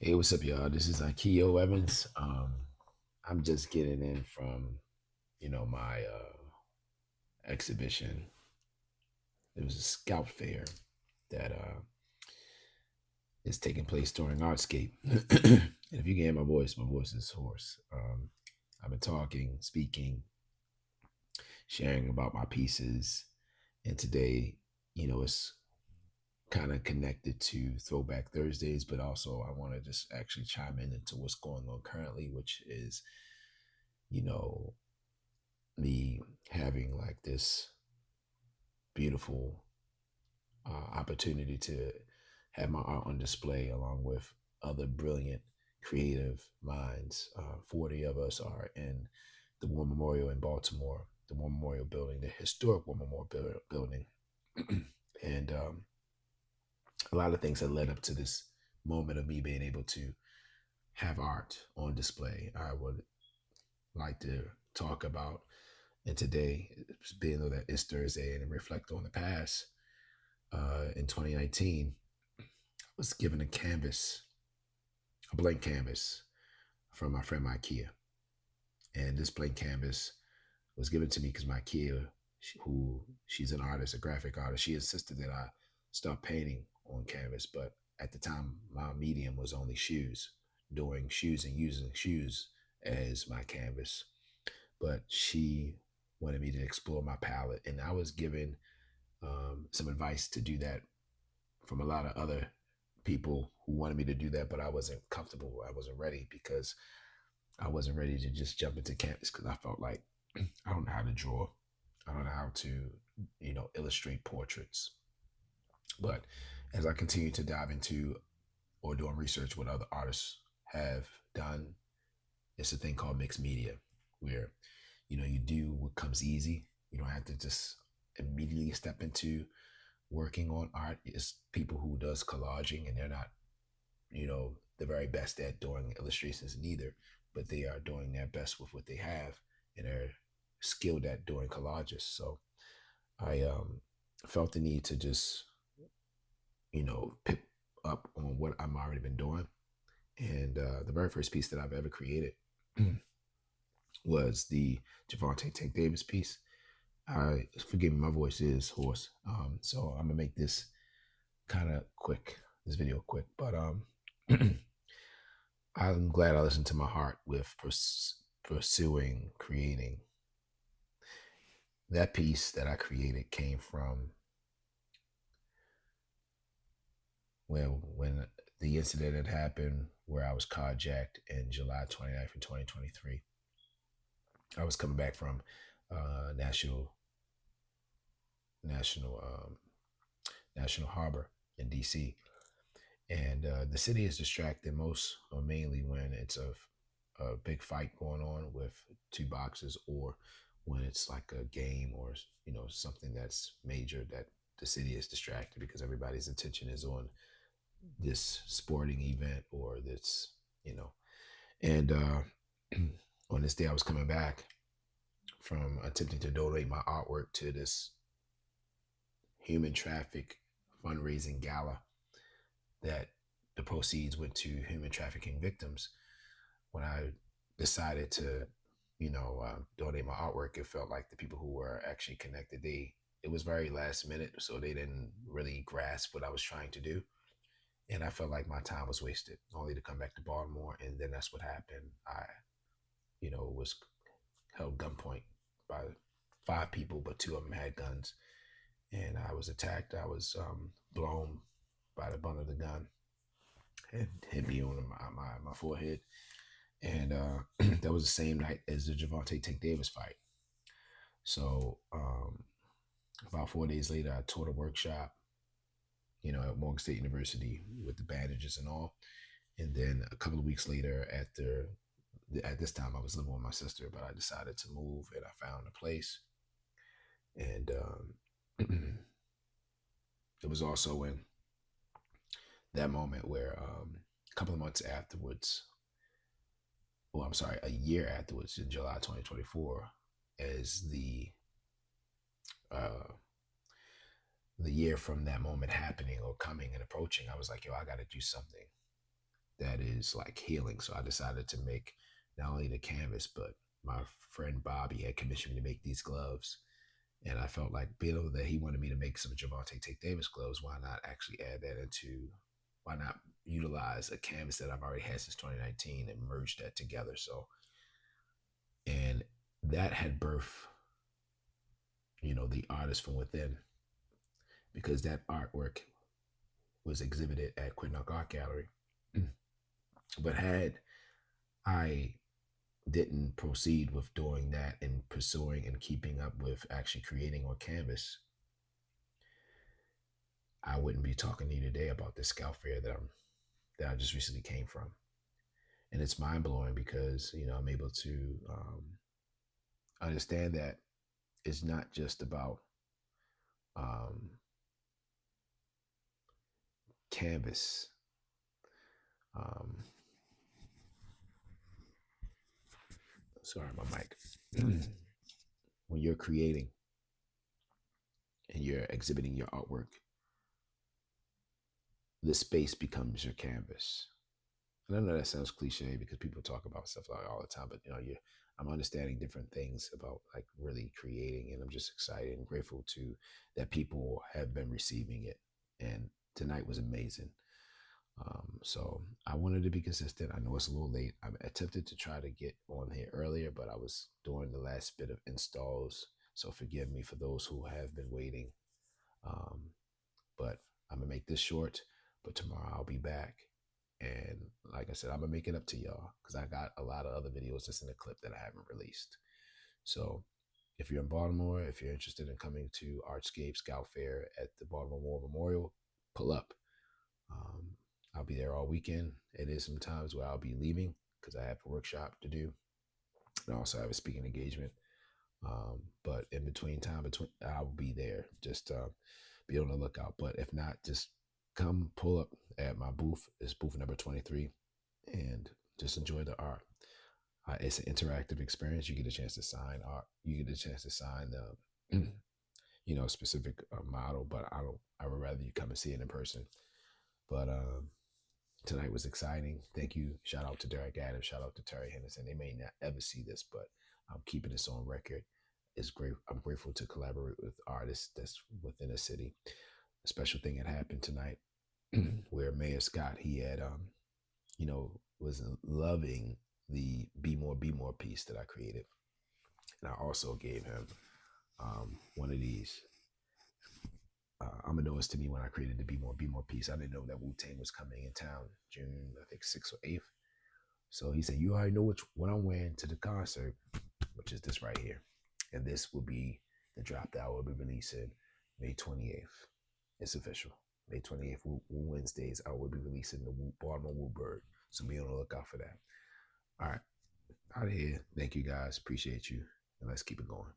Hey, what's up, y'all? This is Akio Evans. I'm just getting in from, my exhibition. It was a scout fair that is taking place during Artscape. And if you can hear my voice is hoarse. I've been talking, speaking, sharing about my pieces, and today, it's kind of connected to Throwback Thursdays, but also I want to just actually chime in into what's going on currently, which is, you know, me having like this beautiful opportunity to have my art on display along with other brilliant creative minds. 40 of us are in the War Memorial in Baltimore, the War Memorial building, the historic War Memorial building. And a lot of things have led up to this moment of me being able to have art on display. I would like to talk about, and today, being that it's Thursday and reflect on the past, in 2019, I was given a canvas, a blank canvas from my friend Akio. And this blank canvas was given to me because my Akio, she's an artist, a graphic artist, she insisted that I start painting on canvas. But at the time, my medium was only shoes, doing shoes and using shoes as my canvas. But she wanted me to explore my palette, and I was given some advice to do that from a lot of other people who wanted me to do that, but I wasn't comfortable. I wasn't ready because I wasn't ready to just jump into canvas because I felt like I don't know how to draw. I don't know how to, illustrate portraits. But as I continue to dive into or doing research what other artists have done, it's a thing called mixed media where, you do what comes easy. You don't have to just immediately step into working on art. Is people who does collaging, and they're not, the very best at doing illustrations neither, but they are doing their best with what they have, and they're skilled at doing collages. So I felt the need to just, pick up on what I'm already been doing. And the very first piece that I've ever created was the Gervonta Tank Davis piece. I forgive me, my voice is hoarse. So I'm gonna make this kind of quick, this video quick, but I'm glad I listened to my heart with pursuing creating. That piece that I created came from when the incident had happened where I was carjacked in July 29th of 2023. I was coming back from national national harbor in DC, and the city is distracted most or mainly when it's a big fight going on with two boxes, or when it's like a game, or something that's major, that the city is distracted because everybody's attention is on this sporting event or this, and on this day I was coming back from attempting to donate my artwork to this human traffic fundraising gala that the proceeds went to human trafficking victims. When I decided to, donate my artwork, it felt like the people who were actually connected, it was very last minute, so they didn't really grasp what I was trying to do. And I felt like my time was wasted, only to come back to Baltimore. And then that's what happened. I, was held gunpoint by five people, but two of them had guns. And I was attacked. I was blown by the butt of the gun and hit me on my forehead. And that was the same night as the Gervonta Tank Davis fight. So about 4 days later, I taught a workshop, at Morgan State University with the bandages and all. And then a couple of weeks later, at this time, I was living with my sister, but I decided to move, and I found a place. And it was also in that moment where a couple of months afterwards, well, I'm sorry, a year afterwards, in July 2024, as uh, the year from that moment happening or coming and approaching, I was like, yo, I got to do something. that is like healing. So I decided to make not only the canvas, but my friend Bobby had commissioned me to make these gloves. And I felt like Bill that he wanted me to make some Gervonta Take Davis gloves. Why not actually add that into, why not utilize a canvas that I've already had since 2019 and merge that together? So, and that had birth, the artist from within, because that artwork was exhibited at Quinnock Art Gallery. But had I didn't proceed with doing that and pursuing and keeping up with actually creating on canvas, I wouldn't be talking to you today about this scout fair that I just recently came from. And it's mind blowing because I'm able to understand that it's not just about um, canvas. Um, Sorry, my mic. When you're creating and you're exhibiting your artwork, the space becomes your canvas. And I know that sounds cliche because people talk about stuff like all the time, but I'm understanding different things about like really creating, and I'm just excited and grateful to that people have been receiving it. And tonight was amazing. So I wanted to be consistent. I know it's a little late. I attempted to try to get on here earlier, but I was doing the last bit of installs. So forgive me for those who have been waiting. Um, but I'm gonna make this short. But tomorrow I'll be back, and like I said, I'm gonna make it up to y'all because I got a lot of other videos just in the clip that I haven't released. So if you're in Baltimore, if you're interested in coming to Artscape Scout Fair at the Baltimore War Memorial, pull up. Um, I'll be there all weekend. It is some times where I'll be leaving because I have a workshop to do, and I also have a speaking engagement. But in between time, I'll be there. Just be on the lookout. But if not, just come pull up at my booth. It's booth number 23, and just enjoy the art. It's an interactive experience. You get a chance to sign art. You get a chance to sign the, specific model. But I would rather you come and see it in person. But tonight was exciting. Thank you. Shout out to Derek Adams. Shout out to Terry Henderson. They may not ever see this, but I'm keeping this on record. It's great. I'm grateful to collaborate with artists that's within the city. A special thing had happened tonight where Mayor Scott, he had, was loving the Be More piece that I created. And I also gave him one of these. Unbeknownst to me, when I created the Be More piece, I didn't know that Wu-Tang was coming in town June, I think 6th or 8th. So he said, "You already know what I'm wearing to the concert, which is this right here. And this will be the drop that I will be releasing May 28th. It's official. May 28th, Wednesdays, I will be releasing the Baltimore Woodbird. So be on the lookout for that. All right, out of here. Thank you guys. Appreciate you. And let's keep it going."